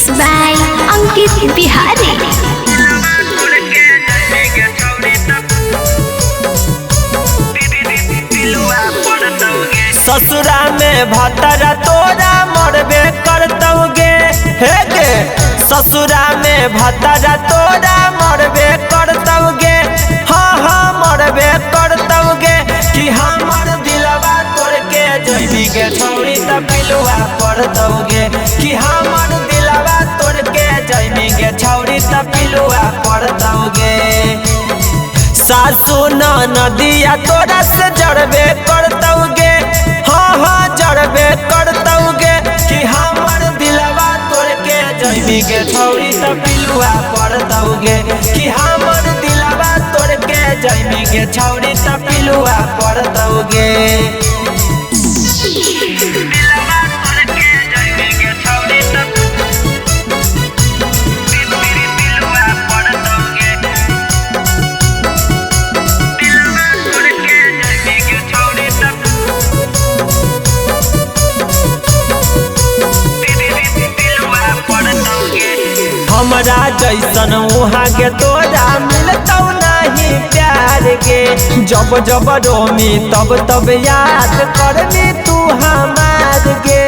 Mixed by Ankit Bihari. ससुरा में भतरा तोरा मरबे करतौगे हे गे। ससुरा में भतरा तोरा मरबे करतौगे। हाँ हाँ मरबे करतौगे कि हमर दिलवा तोड़ के जइबी गे छौरी त पिलुआ पड़तौगे। कि हमर दिलवा तोड़ के जइबी गे छौरी त पिलुआ पड़तौगे। सासु नदिया तोरा से जड़बे करतौगे। हाँ हाँ जड़बे करतौगे कि हमर दिलवा तोड़ के जइबी गे छौरी त पिलुआ पड़तौगे। कि हमर दिलवा तोड़ के जइबी गे छौरी त पिलुआ पड़तौगे। हमरा जैसन वहाँ के तोरा मिलतौ नहीं प्यार गे। जब जब रोमी तब तब याद करबी तू हमार गे।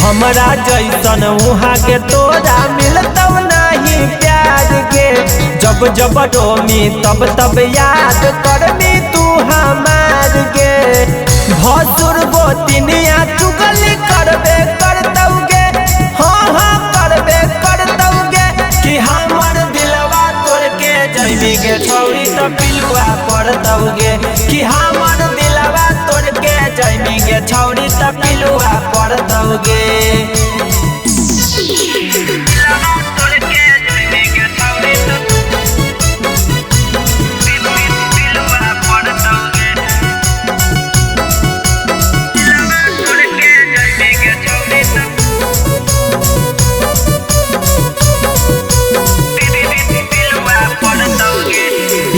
हमरा जैसन वहाँ के तोरा मिलतौ नहीं प्यार गे। जब जब रोमी तब तब याद करबी तू हमार गे। भसुर गोतिनिया चुगली करबे करतौगे। हाँ हाँ करबे करतौगे कि हमर दिलवा तोड़ के जइबी गे छौरी त पिलुआ पड़तौगे। कि हमर दिलवा तोड़ के जइबी गे छौरी त पिलुआ पड़तौगे।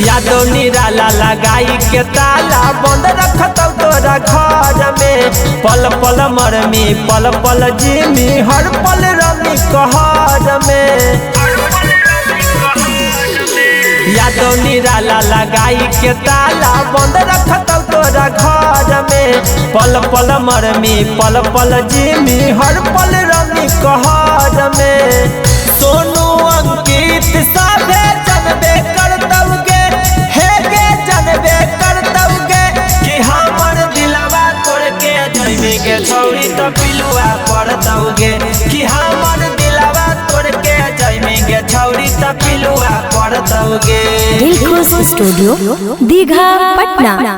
यादो निराला लगाई के ताला बंद रखतौ तोरा घर में। पल पल मरमी पल पल जिमी हर पल रमी कहर में। यादो निराला लगाई के ताला बंद रखतौ तोरा घर में। पल पल मरमी पल पल जिमी हर पल रमी कहर में। सोनू अंकित सभे जनबे करतौगे हे गे जनबे करतौगे। कि हमर दिलवा तोड़ के जइबी गे छौरी त पिलुआ पड़तौगे। कि हमर दिलवा तोड़ के जइबी गे छौरी त पिलुआ पड़तौगे। दिलखुश स्टूडियो दीघा पटना।